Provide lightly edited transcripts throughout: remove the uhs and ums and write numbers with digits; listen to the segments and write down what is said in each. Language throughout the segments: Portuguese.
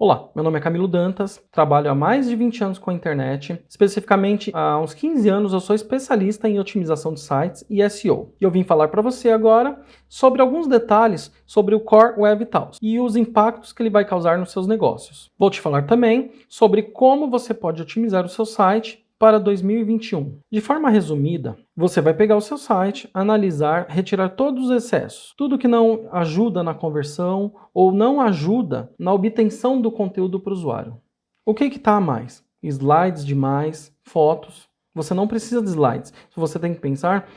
Olá, meu nome é Camilo Dantas, trabalho há mais de 20 anos com a internet. Especificamente, há uns 15 anos eu sou especialista em otimização de sites e SEO. E eu vim falar para você agora sobre alguns detalhes sobre o Core Web Vitals e os impactos que ele vai causar nos seus negócios. Vou te falar também sobre como você pode otimizar o seu site para 2021. De forma resumida, você vai pegar o seu site, analisar, retirar todos os excessos, tudo que não ajuda na conversão ou não ajuda na obtenção do conteúdo para o usuário. O que está a mais? Slides demais, fotos. Você não precisa de slides. Você tem que pensar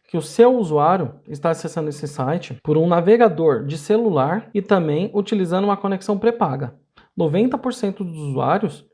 que o seu usuário está acessando esse site por um navegador de celular e também utilizando uma conexão pré-paga. 90% dos usuários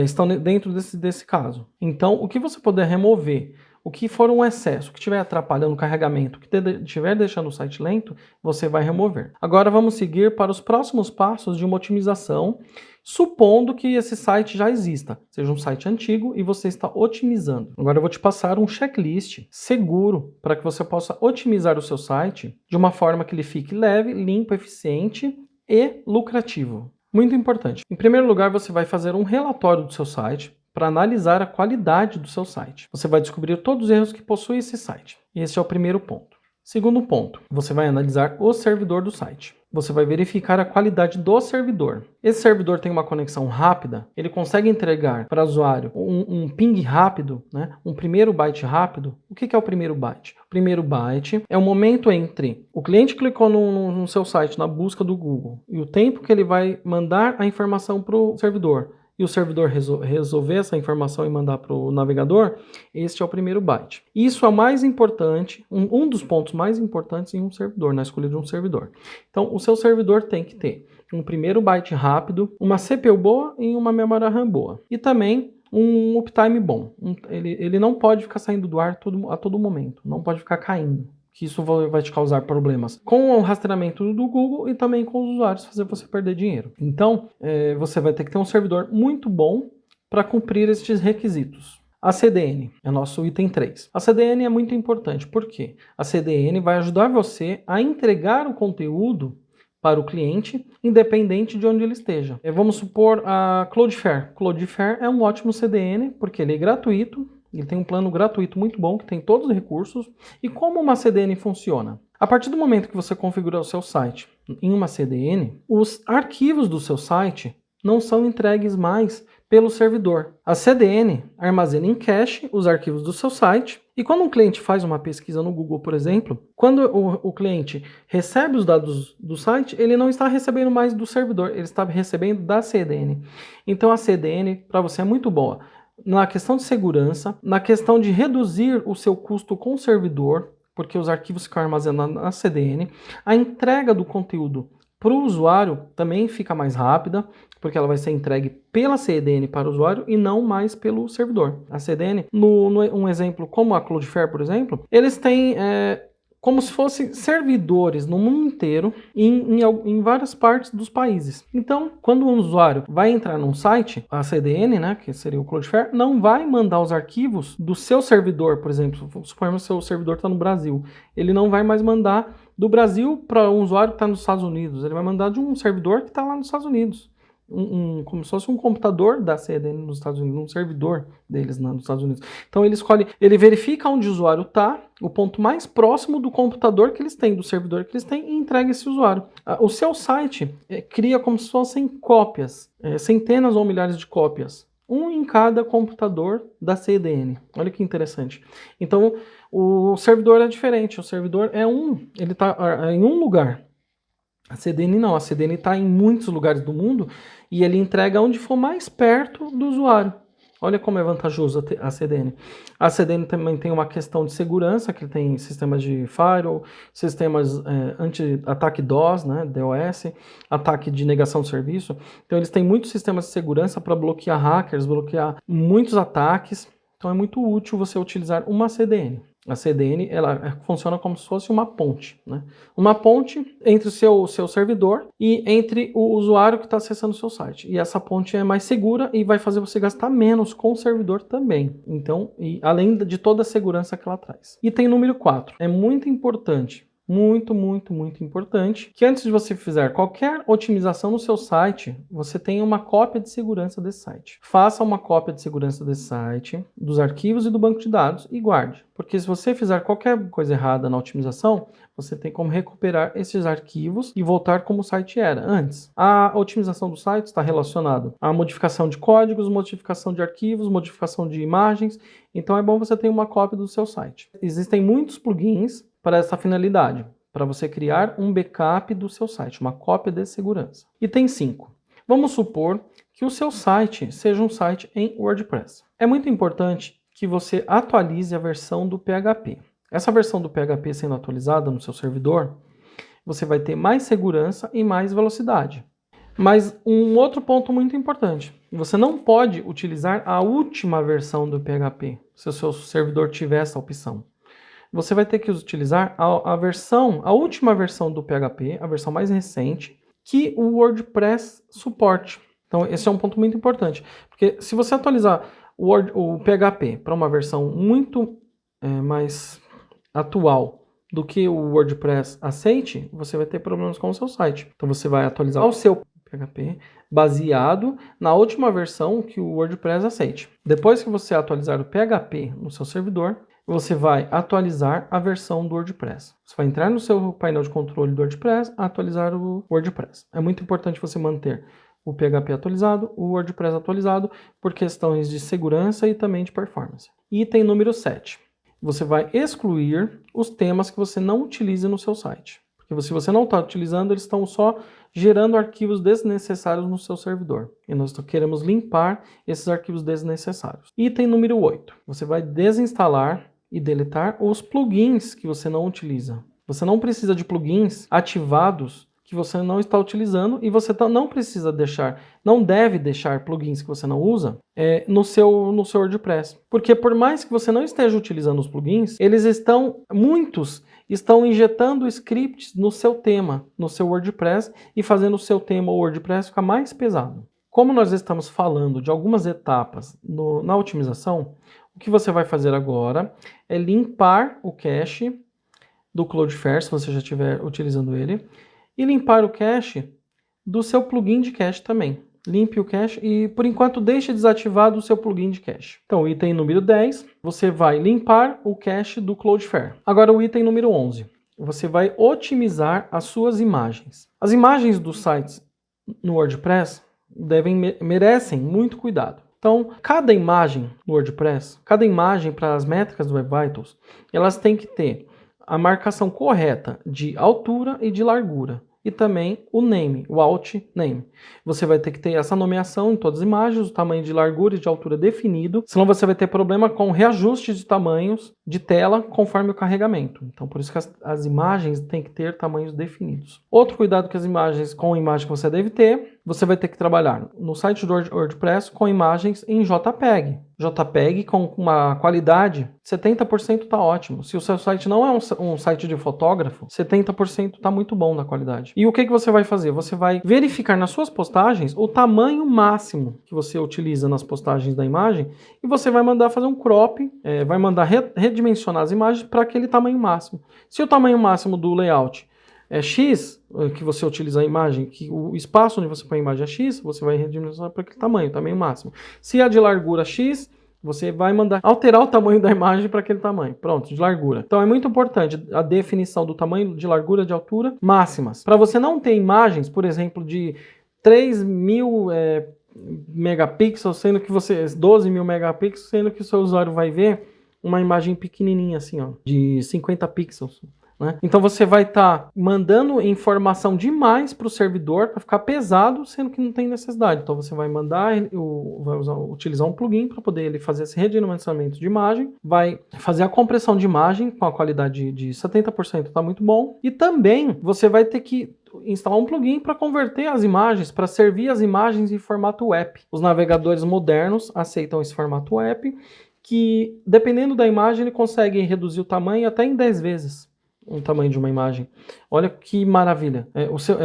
estão dentro desse caso. Então, o que você puder remover, o que for um excesso, o que estiver atrapalhando o carregamento, o que estiver deixando o site lento, você vai remover. Agora vamos seguir para os próximos passos de uma otimização, supondo que esse site já exista, seja um site antigo e você está otimizando. Agora eu vou te passar um checklist seguro para que você possa otimizar o seu site de uma forma que ele fique leve, limpo, eficiente e lucrativo. Muito importante. Em primeiro lugar, você vai fazer um relatório do seu site para analisar a qualidade do seu site. Você vai descobrir todos os erros que possui esse site. Esse é o primeiro ponto. Segundo ponto, você vai analisar o servidor do site. Você vai verificar a qualidade do servidor. Esse servidor tem uma conexão rápida, ele consegue entregar para o usuário um ping rápido, né? Um primeiro byte rápido. O que é o primeiro byte? O primeiro byte é o momento entre o cliente clicou no seu site na busca do Google e o tempo que ele vai mandar a informação para o servidor e o servidor resolver essa informação e mandar para o navegador, este é o primeiro byte. Isso é o mais importante, um dos pontos mais importantes em um servidor, na escolha de um servidor. Então, o seu servidor tem que ter um primeiro byte rápido, uma CPU boa e uma memória RAM boa. E também um uptime bom. Ele não pode ficar saindo do ar a todo momento, não pode ficar caindo, que isso vai te causar problemas com o rastreamento do Google e também com os usuários, fazer você perder dinheiro. Então, você vai ter que ter um servidor muito bom para cumprir estes requisitos. A CDN é nosso item 3. A CDN é muito importante, por quê? A CDN vai ajudar você a entregar o conteúdo para o cliente, independente de onde ele esteja. Vamos supor a Cloudflare. Cloudflare é um ótimo CDN, porque ele é gratuito, ele tem um plano gratuito muito bom, que tem todos os recursos. E como uma CDN funciona? A partir do momento que você configura o seu site em uma CDN, os arquivos do seu site não são entregues mais pelo servidor. A CDN armazena em cache os arquivos do seu site e quando um cliente faz uma pesquisa no Google, por exemplo, quando o cliente recebe os dados do site, ele não está recebendo mais do servidor, ele está recebendo da CDN. Então a CDN para você é muito boa na questão de segurança, na questão de reduzir o seu custo com o servidor, porque os arquivos ficam armazenados na CDN, a entrega do conteúdo para o usuário também fica mais rápida, porque ela vai ser entregue pela CDN para o usuário e não mais pelo servidor. A CDN, um exemplo como a Cloudflare, por exemplo, eles têm como se fossem servidores no mundo inteiro em várias partes dos países. Então, quando um usuário vai entrar num site, a CDN, né, que seria o Cloudflare, não vai mandar os arquivos do seu servidor, por exemplo, suponhamos que o seu servidor está no Brasil, ele não vai mais mandar do Brasil para um usuário que está nos Estados Unidos, ele vai mandar de um servidor que está lá nos Estados Unidos. Como se fosse um computador da CDN nos Estados Unidos, um servidor deles nos Estados Unidos. Então ele verifica onde o usuário está, o ponto mais próximo do computador que eles têm, do servidor que eles têm, e entrega esse usuário. O seu site cria como se fossem cópias, centenas ou milhares de cópias, um em cada computador da CDN. Olha que interessante. Então o servidor é diferente, o servidor ele está em um lugar. A CDN não, a CDN está em muitos lugares do mundo e ele entrega onde for mais perto do usuário. Olha como é vantajoso a CDN. A CDN também tem uma questão de segurança, que tem sistemas de firewall, sistemas anti-ataque DOS, né, DOS, ataque de negação de serviço. Então eles têm muitos sistemas de segurança para bloquear hackers, bloquear muitos ataques. Então é muito útil você utilizar uma CDN. A CDN ela funciona como se fosse uma ponte, né? Uma ponte entre o seu servidor e entre o usuário que está acessando o seu site. E essa ponte é mais segura e vai fazer você gastar menos com o servidor também. Então, além de toda a segurança que ela traz. Item número 4. É muito importante muito, muito, muito importante, que antes de você fizer qualquer otimização no seu site, você tenha uma cópia de segurança desse site. Faça uma cópia de segurança desse site, dos arquivos e do banco de dados e guarde. Porque se você fizer qualquer coisa errada na otimização, você tem como recuperar esses arquivos e voltar como o site era antes. A otimização do site está relacionada à modificação de códigos, modificação de arquivos, modificação de imagens. Então é bom você ter uma cópia do seu site. Existem muitos plugins para essa finalidade, para você criar um backup do seu site, uma cópia de segurança. Item 5. Vamos supor que o seu site seja um site em WordPress. É muito importante que você atualize a versão do PHP. Essa versão do PHP sendo atualizada no seu servidor, você vai ter mais segurança e mais velocidade. Mas um outro ponto muito importante, você não pode utilizar a última versão do PHP, se o seu servidor tiver essa opção. Você vai ter que utilizar a última versão do PHP, a versão mais recente, que o WordPress suporte. Então, esse é um ponto muito importante, porque se você atualizar o PHP para uma versão muito mais atual do que o WordPress aceite, você vai ter problemas com o seu site. Então, você vai atualizar o seu PHP baseado na última versão que o WordPress aceite. Depois que você atualizar o PHP no seu servidor, você vai atualizar a versão do WordPress. Você vai entrar no seu painel de controle do WordPress, atualizar o WordPress. É muito importante você manter o PHP atualizado, o WordPress atualizado, por questões de segurança e também de performance. Item número 7. Você vai excluir os temas que você não utilize no seu site. Porque se você não está utilizando, eles estão só gerando arquivos desnecessários no seu servidor. E nós queremos limpar esses arquivos desnecessários. Item número 8. Você vai desinstalar e deletar os plugins que você não utiliza. Você não precisa de plugins ativados que você não está utilizando e você não deve deixar plugins que você não usa no seu WordPress. Porque por mais que você não esteja utilizando os plugins, muitos estão injetando scripts no seu tema, no seu WordPress e fazendo o seu tema WordPress ficar mais pesado. Como nós estamos falando de algumas etapas na otimização, o que você vai fazer agora é limpar o cache do Cloudflare, se você já estiver utilizando ele, e limpar o cache do seu plugin de cache também. Limpe o cache e, por enquanto, deixe desativado o seu plugin de cache. Então, item número 10, você vai limpar o cache do Cloudflare. Agora, o item número 11, você vai otimizar as suas imagens. As imagens dos sites no WordPress merecem muito cuidado. Então, cada imagem no WordPress, cada imagem para as métricas do Web Vitals, elas têm que ter a marcação correta de altura e de largura. E também o name, o alt name. Você vai ter que ter essa nomeação em todas as imagens, o tamanho de largura e de altura definido, senão você vai ter problema com reajuste de tamanhos de tela conforme o carregamento. Então, por isso que as imagens têm que ter tamanhos definidos. Outro cuidado com a imagem que você deve ter, você vai ter que trabalhar no site do WordPress com imagens em JPEG. JPEG com uma qualidade, 70% está ótimo. Se o seu site não é um site de fotógrafo, 70% está muito bom na qualidade. E o que você vai fazer? Você vai verificar nas suas postagens o tamanho máximo que você utiliza nas postagens da imagem e você vai mandar fazer um crop, vai mandar redimensionar as imagens para aquele tamanho máximo. Se o tamanho máximo do layout é X, que você utiliza a imagem, que o espaço onde você põe a imagem é X, você vai redimensionar para aquele tamanho máximo. Se é de largura X, você vai mandar alterar o tamanho da imagem para aquele tamanho. Pronto, de largura. Então é muito importante a definição do tamanho de largura, de altura máximas. Para você não ter imagens, por exemplo, de 3.000 megapixels, sendo que 12.000 megapixels, sendo que o seu usuário vai ver uma imagem pequenininha assim, ó, de 50 pixels. Então você vai estar mandando informação demais para o servidor para ficar pesado, sendo que não tem necessidade. Então você vai utilizar um plugin para poder ele fazer esse redimensionamento de imagem, vai fazer a compressão de imagem com a qualidade de 70%, está muito bom. E também você vai ter que instalar um plugin para converter as imagens, para servir as imagens em formato WEP. Os navegadores modernos aceitam esse formato WEP, que dependendo da imagem ele consegue reduzir o tamanho até em 10 vezes. O tamanho de uma imagem. Olha que maravilha.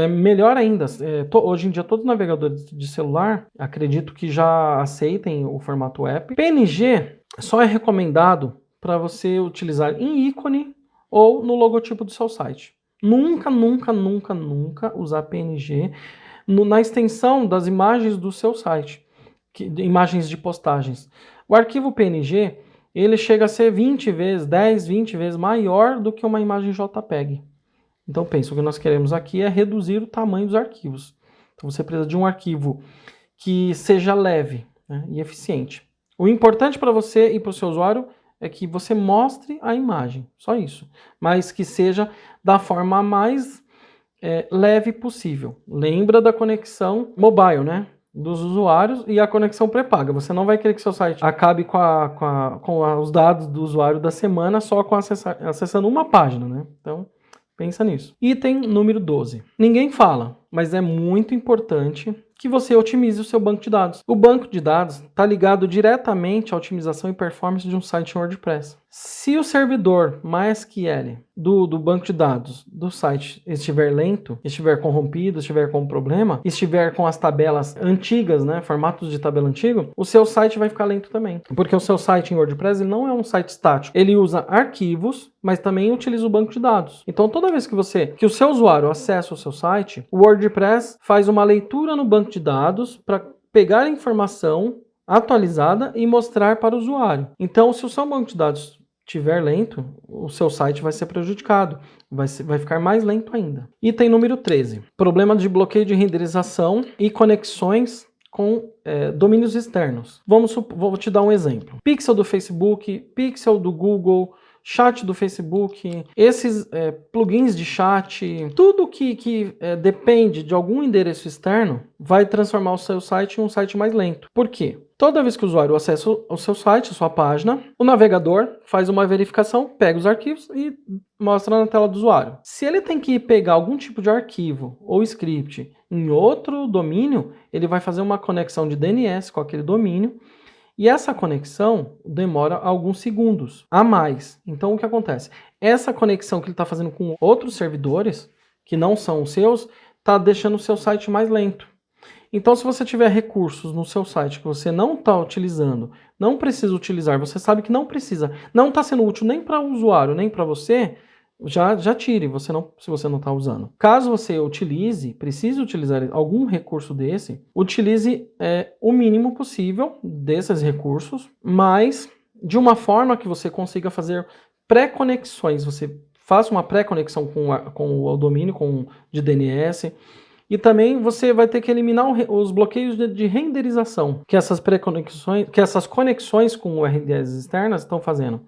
Melhor ainda, hoje em dia todos os navegadores de celular, acredito que já aceitem o formato WEP. PNG só é recomendado para você utilizar em ícone ou no logotipo do seu site. Nunca, nunca, nunca, nunca usar PNG na extensão das imagens do seu site, imagens de postagens. O arquivo PNG, ele chega a ser 20 vezes, 10, 20 vezes maior do que uma imagem JPEG. Então pensa, o que nós queremos aqui é reduzir o tamanho dos arquivos. Então você precisa de um arquivo que seja leve, né, e eficiente. O importante para você e para o seu usuário é que você mostre a imagem, só isso. Mas que seja da forma mais leve possível. Lembra da conexão mobile, né? Dos usuários e a conexão pré-paga. Você não vai querer que seu site acabe com os dados do usuário da semana só com acessando uma página, né? Então, pensa nisso. Item número 12. Ninguém fala, mas é muito importante que você otimize o seu banco de dados. O banco de dados está ligado diretamente à otimização e performance de um site em WordPress. Se o servidor MySQL do banco de dados do site estiver lento, estiver corrompido, estiver com problema, estiver com as tabelas antigas, né, formatos de tabela antigo, o seu site vai ficar lento também. Porque o seu site em WordPress ele não é um site estático. Ele usa arquivos, mas também utiliza o banco de dados. Então, toda vez que o seu usuário acessa o seu site, o WordPress faz uma leitura no banco de dados para pegar a informação atualizada e mostrar para o usuário. Então, se o seu banco de dados estiver lento, o seu site vai ser prejudicado, vai ficar mais lento ainda. Item número 13. Problema de bloqueio de renderização e conexões com domínios externos. Vou te dar um exemplo. Pixel do Facebook, Pixel do Google, chat do Facebook, esses plugins de chat, tudo que depende de algum endereço externo vai transformar o seu site em um site mais lento. Por quê? Toda vez que o usuário acessa o seu site, a sua página, o navegador faz uma verificação, pega os arquivos e mostra na tela do usuário. Se ele tem que pegar algum tipo de arquivo ou script em outro domínio, ele vai fazer uma conexão de DNS com aquele domínio. E essa conexão demora alguns segundos a mais. Então, o que acontece? Essa conexão que ele está fazendo com outros servidores, que não são os seus, está deixando o seu site mais lento. Então, se você tiver recursos no seu site que você não está utilizando, não precisa utilizar, você sabe que não precisa, não está sendo útil nem para o usuário, nem para você, já tire, se você não está usando. Caso você precise utilizar algum recurso desse, utilize o mínimo possível desses recursos, mas de uma forma que você consiga fazer pré-conexões. Você faça uma pré-conexão com o domínio, de DNS, e também você vai ter que eliminar os bloqueios de renderização que essas conexões com URLs externas estão fazendo.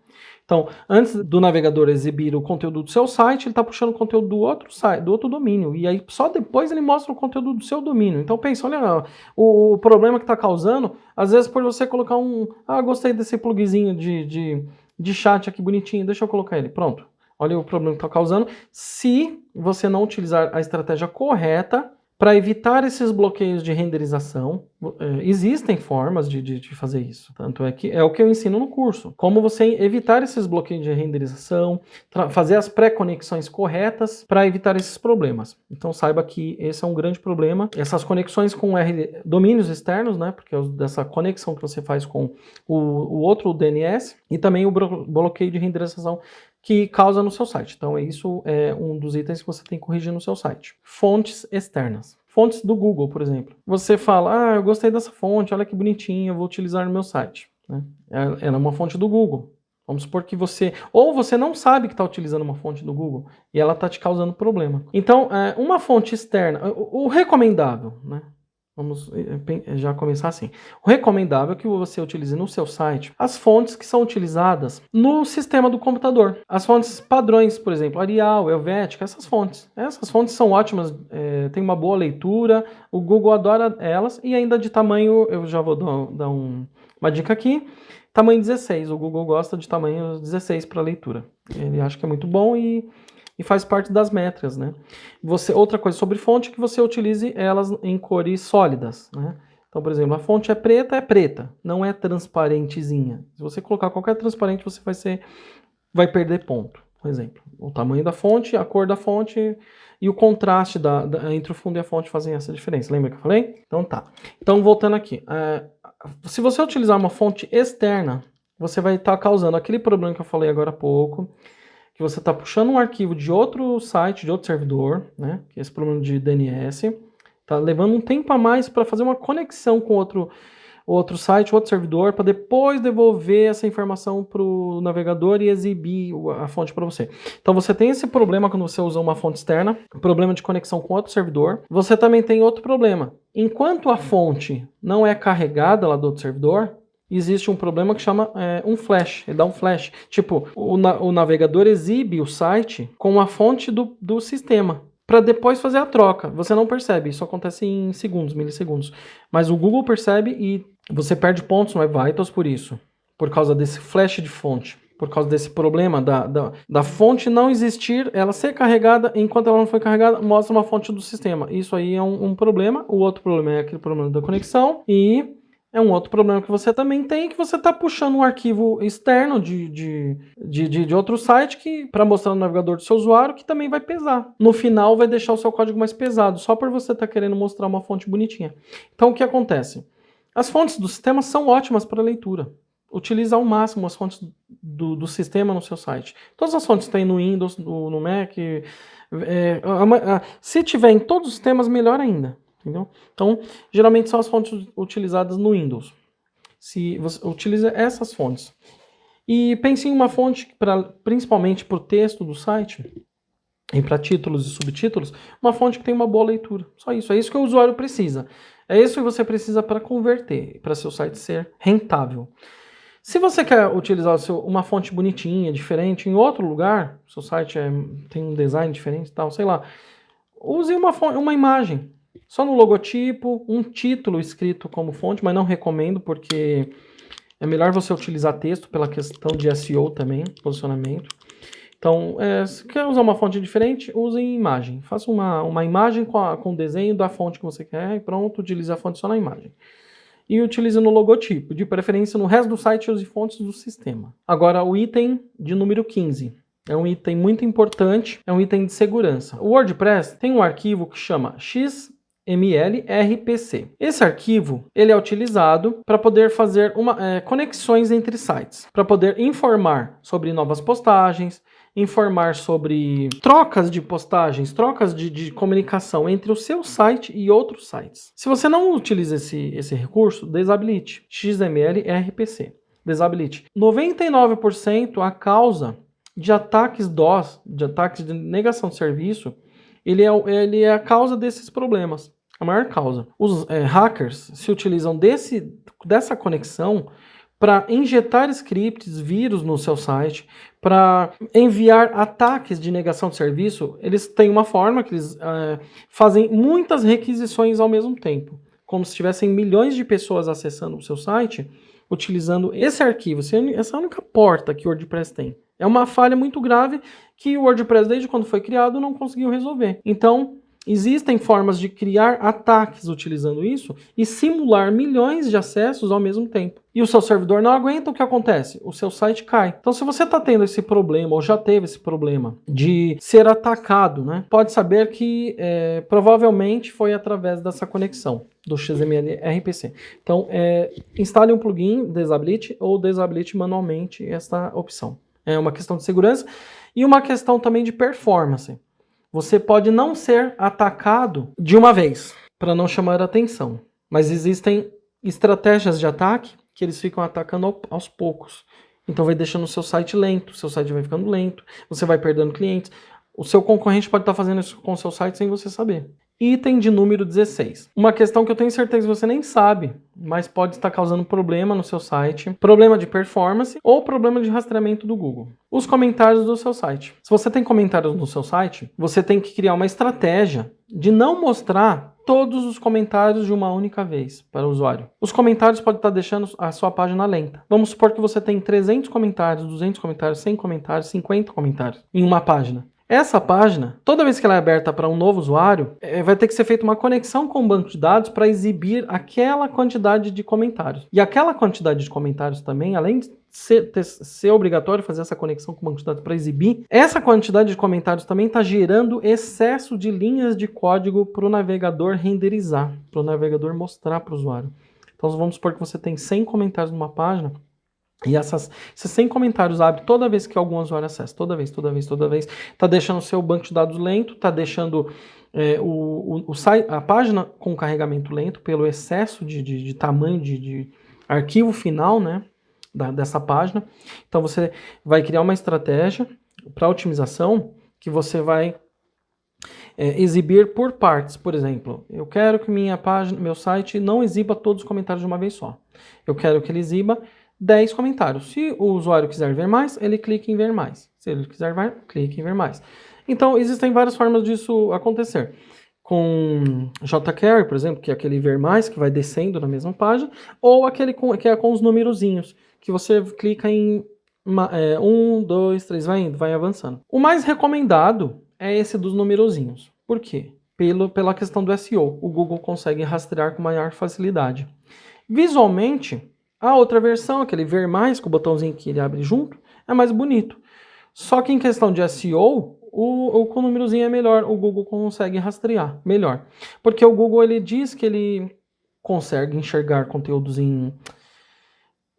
Então, antes do navegador exibir o conteúdo do seu site, ele está puxando o conteúdo do outro site, do outro domínio. E aí só depois ele mostra o conteúdo do seu domínio. Então pensa, olha o problema que está causando, às vezes por você colocar gostei desse plugzinho de chat aqui bonitinho, deixa eu colocar ele. Pronto. Olha o problema que está causando. Se você não utilizar a estratégia correta para evitar esses bloqueios de renderização, existem formas de fazer isso. Tanto é que é o que eu ensino no curso. Como você evitar esses bloqueios de renderização, fazer as pré-conexões corretas para evitar esses problemas. Então saiba que esse é um grande problema. Essas conexões com domínios externos, né? Porque dessa conexão que você faz com o outro DNS e também o bloqueio de renderização que causa no seu site. Então, isso é um dos itens que você tem que corrigir no seu site. Fontes externas. Fontes do Google, por exemplo. Você fala, eu gostei dessa fonte, olha que bonitinha, eu vou utilizar no meu site. Né? Ela é uma fonte do Google. Vamos supor que você não sabe que está utilizando uma fonte do Google e ela está te causando problema. Então, uma fonte externa, o recomendável, né? Vamos já começar assim. O recomendável é que você utilize no seu site as fontes que são utilizadas no sistema do computador. As fontes padrões, por exemplo, Arial, Helvética, essas fontes. Essas fontes são ótimas, tem uma boa leitura, o Google adora elas e ainda de tamanho, eu já vou dar uma dica aqui, tamanho 16. O Google gosta de tamanho 16 para leitura. Ele acha que é muito bom e faz parte das métricas, né? Outra coisa sobre fonte é que você utilize elas em cores sólidas, né? Então, por exemplo, a fonte é preta, não é transparentezinha. Se você colocar qualquer transparente, você vai perder ponto, por exemplo. O tamanho da fonte, a cor da fonte e o contraste entre o fundo e a fonte fazem essa diferença. Lembra que eu falei? Então tá. Então, voltando aqui. Se você utilizar uma fonte externa, você vai estar causando aquele problema que eu falei agora há pouco, que você está puxando um arquivo de outro site, de outro servidor, né? Que é esse problema de DNS, tá levando um tempo a mais para fazer uma conexão com outro site, outro servidor, para depois devolver essa informação para o navegador e exibir a fonte para você. Então você tem esse problema quando você usa uma fonte externa, problema de conexão com outro servidor. Você também tem outro problema. Enquanto a fonte não é carregada lá do outro servidor, existe um problema que chama um flash, ele dá um flash. Tipo, o navegador exibe o site com a fonte do sistema, para depois fazer a troca. Você não percebe, isso acontece em segundos, milissegundos. Mas o Google percebe e você perde pontos no Web Vitals por isso, por causa desse flash de fonte, por causa desse problema da fonte não existir, ela ser carregada, enquanto ela não foi carregada, mostra uma fonte do sistema. Isso aí é um problema. O outro problema é aquele problema da conexão e é um outro problema que você também tem, que você está puxando um arquivo externo de outro site para mostrar no navegador do seu usuário, que também vai pesar. No final vai deixar o seu código mais pesado, só por você estar querendo mostrar uma fonte bonitinha. Então o que acontece? As fontes do sistema são ótimas para leitura. Utilize ao máximo as fontes do sistema no seu site. Todas as fontes tem no Windows, no Mac. Se tiver em todos os sistemas, melhor ainda. Entendeu? Então, geralmente são as fontes utilizadas no Windows. Se você utiliza essas fontes. E pense em uma fonte, principalmente para o texto do site, e para títulos e subtítulos, uma fonte que tem uma boa leitura. Só isso. É isso que o usuário precisa. É isso que você precisa para converter, para seu site ser rentável. Se você quer utilizar uma fonte bonitinha, diferente, em outro lugar, seu site tem um design diferente e tal, sei lá, use uma imagem. Só no logotipo, um título escrito como fonte, mas não recomendo porque é melhor você utilizar texto pela questão de SEO também, posicionamento. Então, se quer usar uma fonte diferente, use imagem. Faça uma imagem com o desenho da fonte que você quer e pronto, utilize a fonte só na imagem. E utilize no logotipo, de preferência no resto do site use fontes do sistema. Agora, o item de número 15. É um item muito importante, é um item de segurança. O WordPress tem um arquivo que chama XML-RPC. Esse arquivo ele é utilizado para poder fazer conexões entre sites, para poder informar sobre novas postagens, informar sobre trocas de postagens, trocas de comunicação entre o seu site e outros sites. Se você não utiliza esse recurso, desabilite. XML-RPC. Desabilite. 99% a causa de ataques DOS, de ataques de negação de serviço, ele é a causa desses problemas. A maior causa. Os hackers se utilizam dessa conexão para injetar scripts, vírus no seu site, para enviar ataques de negação de serviço. Eles têm uma forma que eles fazem muitas requisições ao mesmo tempo, como se tivessem milhões de pessoas acessando o seu site, utilizando esse arquivo, essa única porta que o WordPress tem. É uma falha muito grave que o WordPress, desde quando foi criado, não conseguiu resolver. Então, existem formas de criar ataques utilizando isso e simular milhões de acessos ao mesmo tempo. E o seu servidor não aguenta, o que acontece? O seu site cai. Então, se você está tendo esse problema, ou já teve esse problema de ser atacado, né, pode saber que provavelmente foi através dessa conexão do XML-RPC. Então, instale um plugin, desabilite ou desabilite manualmente esta opção. É uma questão de segurança e uma questão também de performance. Você pode não ser atacado de uma vez, para não chamar atenção. Mas existem estratégias de ataque que eles ficam atacando aos poucos. Então vai deixando o seu site lento, o seu site vai ficando lento, você vai perdendo clientes. O seu concorrente pode estar fazendo isso com o seu site sem você saber. Item de número 16. Uma questão que eu tenho certeza que você nem sabe, mas pode estar causando problema no seu site, problema de performance ou problema de rastreamento do Google. Os comentários do seu site. Se você tem comentários no seu site, você tem que criar uma estratégia de não mostrar todos os comentários de uma única vez para o usuário. Os comentários podem estar deixando a sua página lenta. Vamos supor que você tem 300 comentários, 200 comentários, 100 comentários, 50 comentários em uma página. Essa página, toda vez que ela é aberta para um novo usuário, vai ter que ser feita uma conexão com o banco de dados para exibir aquela quantidade de comentários. E aquela quantidade de comentários também, além de ser obrigatório fazer essa conexão com o banco de dados para exibir, essa quantidade de comentários também está gerando excesso de linhas de código para o navegador renderizar, para o navegador mostrar para o usuário. Então vamos supor que você tem 100 comentários numa página, E esses 100 comentários abre toda vez que algum usuário acessa. Toda vez. Tá deixando o seu banco de dados lento, tá deixando a página com carregamento lento pelo excesso de tamanho de arquivo final, né, dessa página. Então você vai criar uma estratégia para otimização que você vai exibir por partes. Por exemplo, eu quero que minha página, meu site não exiba todos os comentários de uma vez só. Eu quero que ele exiba 10 comentários. Se o usuário quiser ver mais, ele clica em ver mais. Se ele quiser ver, clique em ver mais. Então, existem várias formas disso acontecer. Com jQuery, por exemplo, que é aquele ver mais, que vai descendo na mesma página, ou aquele que é com os numerozinhos, que você clica em 1, 2, 3, vai indo, vai avançando. O mais recomendado é esse dos numerozinhos. Por quê? Pela questão do SEO. O Google consegue rastrear com maior facilidade. Visualmente, a outra versão, aquele ver mais, com o botãozinho que ele abre junto, é mais bonito. Só que em questão de SEO, o com o númerozinho é melhor, o Google consegue rastrear melhor. Porque o Google ele diz que ele consegue enxergar conteúdos em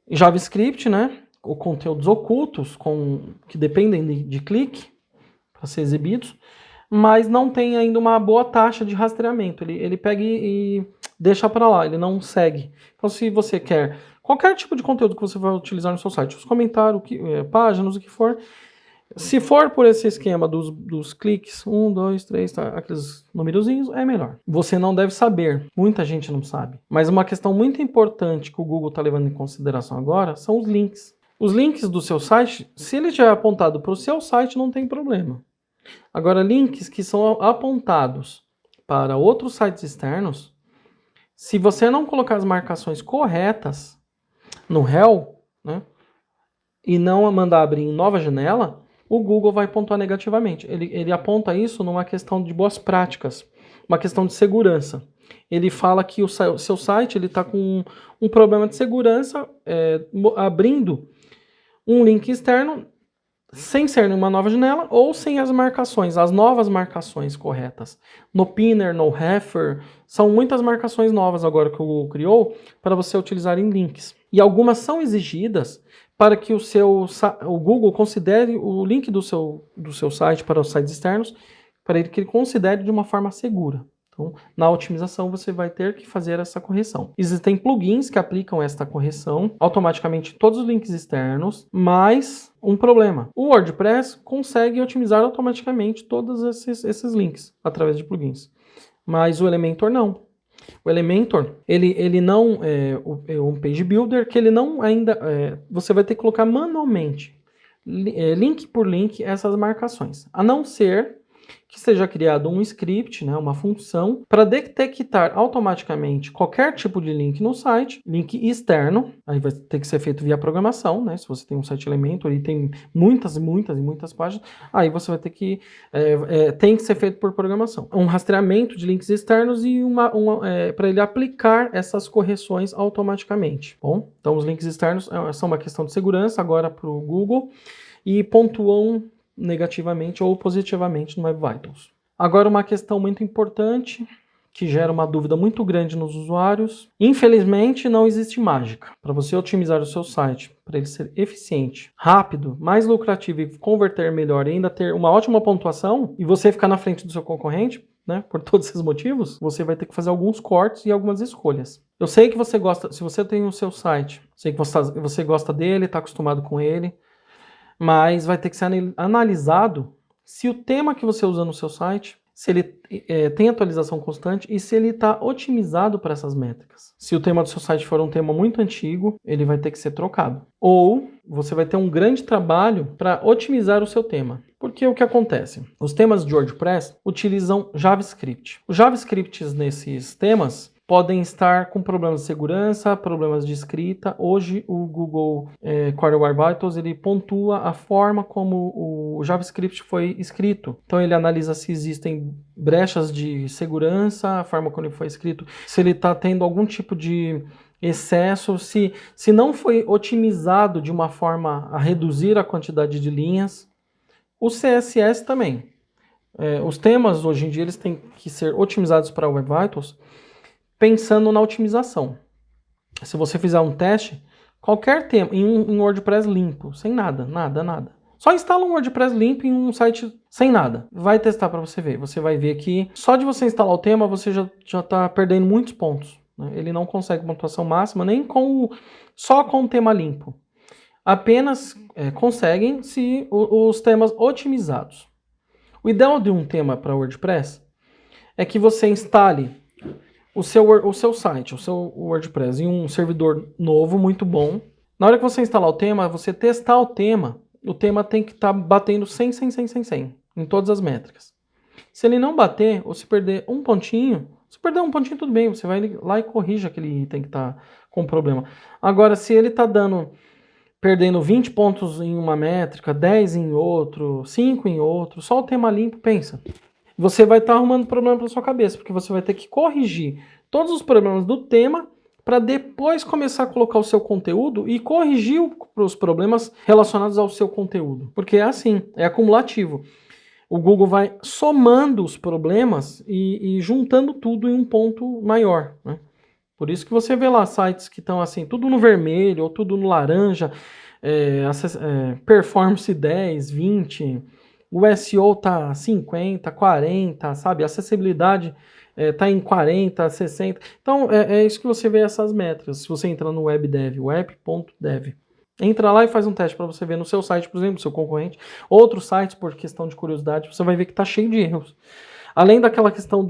JavaScript, né? Ou conteúdos ocultos que dependem de clique para ser exibidos, mas não tem ainda uma boa taxa de rastreamento. Ele pega e deixa para lá, ele não segue. Então, se você quer qualquer tipo de conteúdo que você vai utilizar no seu site, os comentários, páginas, o que for, se for por esse esquema dos cliques, 1, 2, 3, tá, aqueles numerozinhos, é melhor. Você não deve saber, muita gente não sabe. Mas uma questão muito importante que o Google está levando em consideração agora são os links. Os links do seu site, se ele estiver apontado para o seu site, não tem problema. Agora, links que são apontados para outros sites externos, se você não colocar as marcações corretas no help, né, e não mandar abrir em nova janela, o Google vai pontuar negativamente. Ele aponta isso numa questão de boas práticas, uma questão de segurança. Ele fala que o seu site está com um problema de segurança abrindo um link externo sem ser numa nova janela ou sem as novas marcações corretas. No pinner, no refer, são muitas marcações novas agora que o Google criou para você utilizar em links. E algumas são exigidas para que o Google considere o link do seu site para os sites externos, para que ele considere de uma forma segura. Então, na otimização, você vai ter que fazer essa correção. Existem plugins que aplicam esta correção automaticamente em todos os links externos, mas um problema. O WordPress consegue otimizar automaticamente todos esses links através de plugins, mas o Elementor não. O Elementor, ele não é um page builder que ele não ainda... você vai ter que colocar manualmente, link por link, essas marcações. A não ser que seja criado um script, né, uma função, para detectar automaticamente qualquer tipo de link no site, link externo, aí vai ter que ser feito via programação, né, se você tem um site Elementor e tem muitas páginas, aí você vai ter que, tem que ser feito por programação. Um rastreamento de links externos e para ele aplicar essas correções automaticamente. Bom, então os links externos são uma questão de segurança agora para o Google e pontuam negativamente ou positivamente no Web Vitals. Agora, uma questão muito importante que gera uma dúvida muito grande nos usuários. Infelizmente, não existe mágica. Para você otimizar o seu site, para ele ser eficiente, rápido, mais lucrativo e converter melhor e ainda ter uma ótima pontuação e você ficar na frente do seu concorrente, né, por todos esses motivos, você vai ter que fazer alguns cortes e algumas escolhas. Eu sei que você gosta, se você tem o seu site, sei que você gosta dele, está acostumado com ele, mas vai ter que ser analisado se o tema que você usa no seu site, se ele tem atualização constante e se ele está otimizado para essas métricas. Se o tema do seu site for um tema muito antigo, ele vai ter que ser trocado. Ou você vai ter um grande trabalho para otimizar o seu tema. Porque o que acontece? Os temas de WordPress utilizam JavaScript. Os JavaScripts nesses temas podem estar com problemas de segurança, problemas de escrita. Hoje o Google Core Web Vitals ele pontua a forma como o JavaScript foi escrito. Então ele analisa se existem brechas de segurança, a forma como ele foi escrito, se ele está tendo algum tipo de excesso, se não foi otimizado de uma forma a reduzir a quantidade de linhas. O CSS também. Os temas hoje em dia eles têm que ser otimizados para Web Vitals pensando na otimização. Se você fizer um teste qualquer tema, em WordPress limpo, sem nada, nada. Só instala um WordPress limpo em um site sem nada. Vai testar para você ver. Você vai ver que só de você instalar o tema, você já está perdendo muitos pontos. Né? Ele não consegue pontuação máxima nem só com o tema limpo. Apenas conseguem se os temas otimizados. O ideal de um tema para WordPress é que você instale o seu site, o seu WordPress em um servidor novo, muito bom. Na hora que você instalar o tema, você testar o tema tem que estar batendo 100 em todas as métricas. Se ele não bater, ou se perder um pontinho, se perder um pontinho tudo bem, você vai lá e corrige aquele item que está com problema. Agora, se ele está perdendo 20 pontos em uma métrica, 10 em outro, 5 em outro, só o tema limpo, pensa. Você vai estar arrumando problema para sua cabeça, porque você vai ter que corrigir todos os problemas do tema para depois começar a colocar o seu conteúdo e corrigir os problemas relacionados ao seu conteúdo. Porque é assim, é acumulativo. O Google vai somando os problemas e juntando tudo em um ponto maior, né? Por isso que você vê lá sites que estão assim, tudo no vermelho ou tudo no laranja, performance 10, 20, o SEO tá 50, 40, sabe? A acessibilidade tá em 40, 60. Então, é isso que você vê essas métricas. Se você entrar no WebDev, web.dev, entra lá e faz um teste para você ver no seu site, por exemplo, seu concorrente, outros sites, por questão de curiosidade, você vai ver que tá cheio de erros. Além daquela questão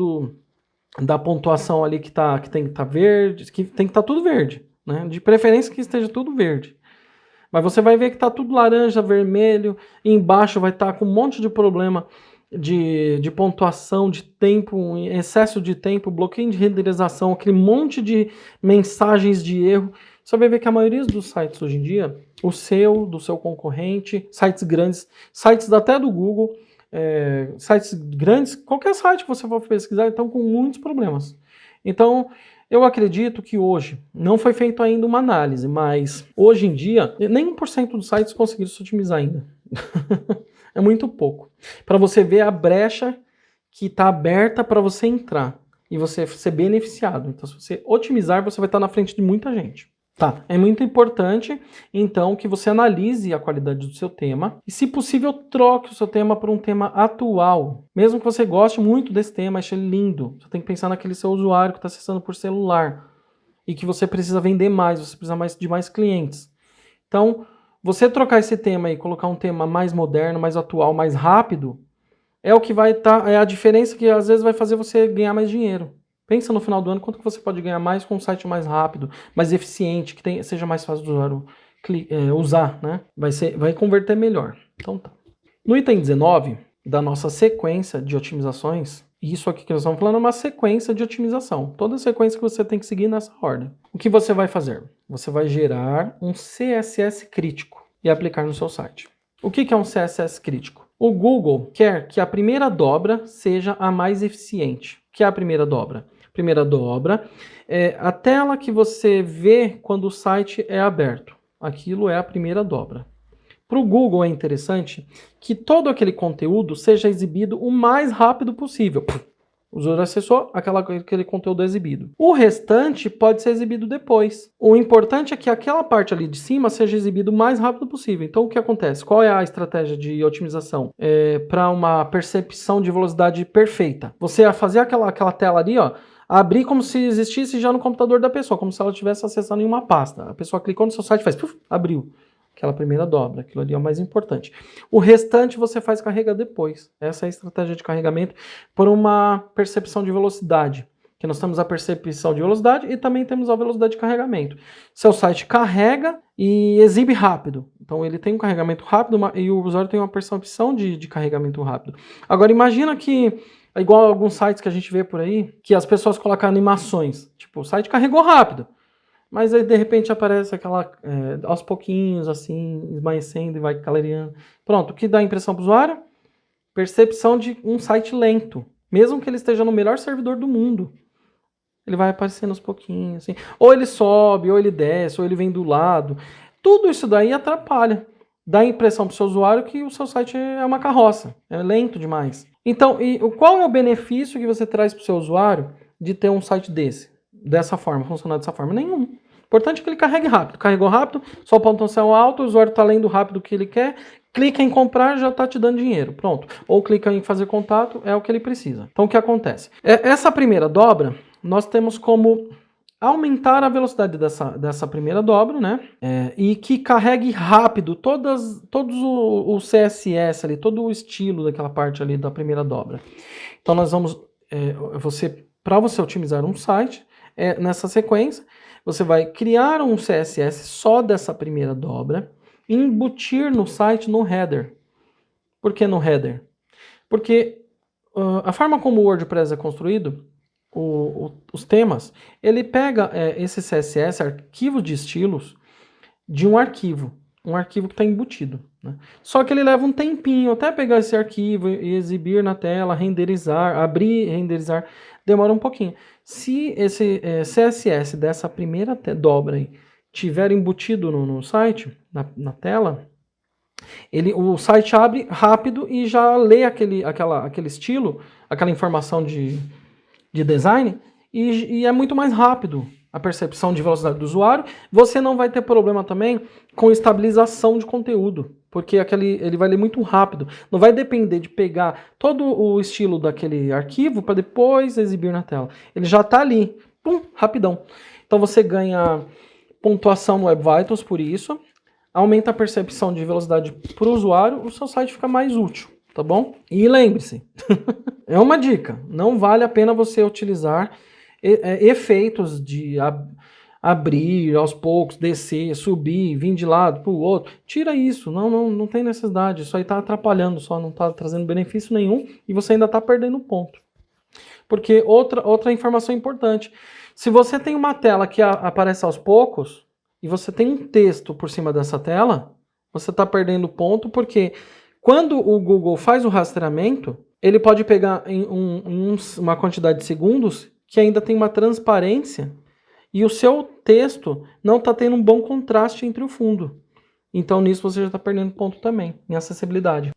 da pontuação ali que tem que estar verde, que tem que estar tudo verde, né? De preferência que esteja tudo verde. Mas você vai ver que está tudo laranja, vermelho, e embaixo vai estar com um monte de problema de pontuação, de tempo, excesso de tempo, bloqueio de renderização, aquele monte de mensagens de erro. Você vai ver que a maioria dos sites hoje em dia, do seu concorrente, sites grandes, sites até do Google, sites grandes, qualquer site que você for pesquisar, estão com muitos problemas. Então, eu acredito que hoje, não foi feita ainda uma análise, mas hoje em dia, nem 1% dos sites conseguiram se otimizar ainda. É muito pouco. Para você ver a brecha que está aberta para você entrar e você ser beneficiado. Então, se você otimizar, você vai estar na frente de muita gente. Tá, é muito importante, então, que você analise a qualidade do seu tema e, se possível, troque o seu tema por um tema atual. Mesmo que você goste muito desse tema, ache ele lindo, você tem que pensar naquele seu usuário que está acessando por celular e que você precisa vender mais, você precisa de mais clientes. Então, você trocar esse tema e colocar um tema mais moderno, mais atual, mais rápido, é o que vai estar, é a diferença que às vezes vai fazer você ganhar mais dinheiro. Pensa no final do ano quanto que você pode ganhar mais com um site mais rápido, mais eficiente, que seja mais fácil do usuário usar, né? Vai converter melhor. Então tá. No item 19 da nossa sequência de otimizações, isso aqui que nós estamos falando é uma sequência de otimização. Toda sequência que você tem que seguir nessa ordem. O que você vai fazer? Você vai gerar um CSS crítico e aplicar no seu site. O que é um CSS crítico? O Google quer que a primeira dobra seja a mais eficiente. O que é a primeira dobra? Primeira dobra é a tela que você vê quando o site é aberto. Aquilo é a primeira dobra. Para o Google é interessante que todo aquele conteúdo seja exibido o mais rápido possível. O usuário acessou, aquele conteúdo é exibido. O restante pode ser exibido depois. O importante é que aquela parte ali de cima seja exibida o mais rápido possível. Então, o que acontece? Qual é a estratégia de otimização? Para uma percepção de velocidade perfeita. Você ia fazer aquela tela ali, ó, abrir como se existisse já no computador da pessoa, como se ela estivesse acessando em uma pasta. A pessoa clicou no seu site e faz, abriu. Aquela primeira dobra, aquilo ali é o mais importante. O restante você faz carregar depois. Essa é a estratégia de carregamento por uma percepção de velocidade. Que nós temos a percepção de velocidade e também temos a velocidade de carregamento. Seu site carrega e exibe rápido. Então ele tem um carregamento rápido e o usuário tem uma percepção de carregamento rápido. Agora imagina que, igual alguns sites que a gente vê por aí, que as pessoas colocam animações. Tipo, o site carregou rápido. Mas aí, de repente, aparece aquela, aos pouquinhos, assim, esmaecendo e vai clareando. Pronto, o que dá a impressão para o usuário? Percepção de um site lento. Mesmo que ele esteja no melhor servidor do mundo. Ele vai aparecendo aos pouquinhos, assim. Ou ele sobe, ou ele desce, ou ele vem do lado. Tudo isso daí atrapalha. Dá a impressão para o seu usuário que o seu site é uma carroça. É lento demais. Então, qual é o benefício que você traz para o seu usuário de ter um site dessa forma, funcionar dessa forma? Nenhum. Importante é que ele carregue rápido. Carregou rápido, sua pontuação alta, o usuário está lendo rápido o que ele quer, clica em comprar, já está te dando dinheiro. Pronto. Ou clica em fazer contato, é o que ele precisa. Então o que acontece? Essa primeira dobra, nós temos como aumentar a velocidade dessa primeira dobra, né? E que carregue rápido todos o CSS ali, todo o estilo daquela parte ali da primeira dobra. Então nós vamos, para você otimizar um site, nessa sequência, você vai criar um CSS só dessa primeira dobra, e embutir no site no header. Por que no header? Porque a forma como o WordPress é construído, os temas, ele pega esse CSS, arquivo de estilos, de um arquivo que está embutido, né? Só que ele leva um tempinho até pegar esse arquivo e exibir na tela, renderizar, abrir, renderizar, demora um pouquinho. Se esse CSS dessa primeira dobra aí tiver embutido no site, na tela, o site abre rápido e já lê aquele estilo, aquela informação de design, e é muito mais rápido a percepção de velocidade do usuário. Você não vai ter problema também com estabilização de conteúdo, porque ele vai ler muito rápido. Não vai depender de pegar todo o estilo daquele arquivo para depois exibir na tela. Ele já está ali, pum, rapidão. Então você ganha pontuação no Web Vitals por isso, aumenta a percepção de velocidade para o usuário, o seu site fica mais útil, tá bom? E lembre-se, é uma dica, não vale a pena você utilizar efeitos de abrir aos poucos, descer, subir, vir de lado para o outro. Tira isso, não tem necessidade, isso aí está atrapalhando, só não está trazendo benefício nenhum e você ainda está perdendo ponto. Porque outra informação importante, se você tem uma tela que aparece aos poucos e você tem um texto por cima dessa tela, você está perdendo ponto porque quando o Google faz o rastreamento, ele pode pegar em uma quantidade de segundos que ainda tem uma transparência e o seu texto não está tendo um bom contraste entre o fundo. Então nisso você já está perdendo ponto também, em acessibilidade.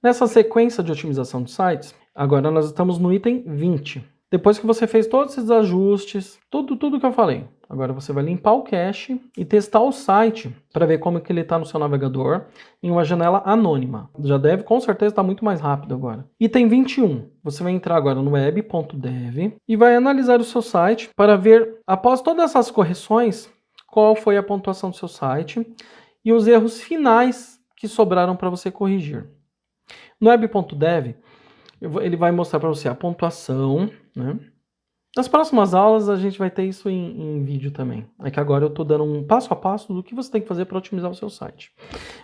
Nessa sequência de otimização de sites, agora nós estamos no item 20. Depois que você fez todos esses ajustes, tudo que eu falei, agora você vai limpar o cache e testar o site para ver como que ele está no seu navegador em uma janela anônima. Já deve com certeza estar muito mais rápido agora. Item 21. Você vai entrar agora no web.dev e vai analisar o seu site para ver, após todas essas correções, qual foi a pontuação do seu site e os erros finais que sobraram para você corrigir. No web.dev, ele vai mostrar para você a pontuação, né? Nas próximas aulas a gente vai ter isso em vídeo também. É que agora eu estou dando um passo a passo do que você tem que fazer para otimizar o seu site.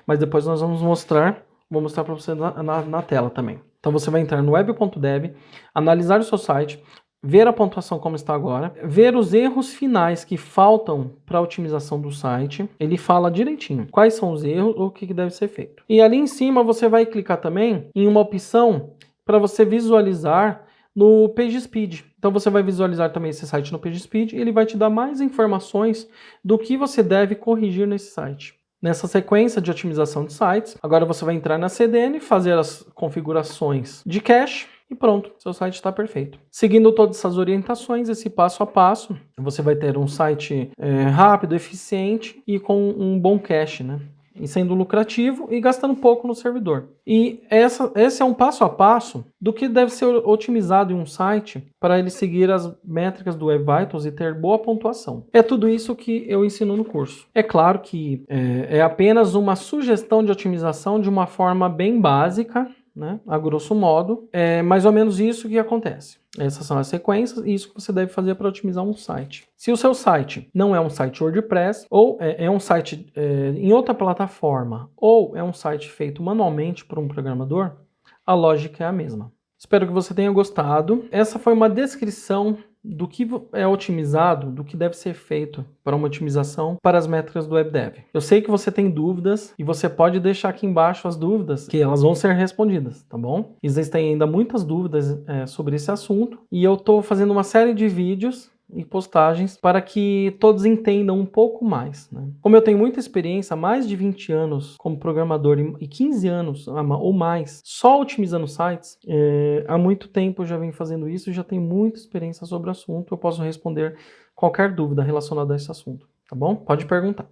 Mas depois nós vou mostrar para você na tela também. Então você vai entrar no web.dev, analisar o seu site, ver a pontuação como está agora, ver os erros finais que faltam para a otimização do site. Ele fala direitinho quais são os erros ou o que deve ser feito. E ali em cima você vai clicar também em uma opção para você visualizar no PageSpeed. Então você vai visualizar também esse site no PageSpeed e ele vai te dar mais informações do que você deve corrigir nesse site. Nessa sequência de otimização de sites, agora você vai entrar na CDN, fazer as configurações de cache e pronto, seu site está perfeito. Seguindo todas essas orientações, esse passo a passo, você vai ter um site rápido, eficiente e com um bom cache, né? E sendo lucrativo e gastando pouco no servidor. E esse é um passo a passo do que deve ser otimizado em um site para ele seguir as métricas do Web Vitals e ter boa pontuação. É tudo isso que eu ensino no curso. É claro que é apenas uma sugestão de otimização de uma forma bem básica, né? A grosso modo, é mais ou menos isso que acontece. Essas são as sequências e isso que você deve fazer para otimizar um site. Se o seu site não é um site WordPress, ou é um site em outra plataforma, ou é um site feito manualmente por um programador, a lógica é a mesma. Espero que você tenha gostado. Essa foi uma descrição do que é otimizado, do que deve ser feito para uma otimização para as métricas do WebDev. Eu sei que você tem dúvidas e você pode deixar aqui embaixo as dúvidas, que elas vão ser respondidas, tá bom? Existem ainda muitas dúvidas sobre esse assunto e eu estou fazendo uma série de vídeos e postagens para que todos entendam um pouco mais, né? Como eu tenho muita experiência, mais de 20 anos como programador e 15 anos ou mais só otimizando sites, há muito tempo eu já venho fazendo isso e já tenho muita experiência sobre o assunto, eu posso responder qualquer dúvida relacionada a esse assunto. tá bom? Pode perguntar.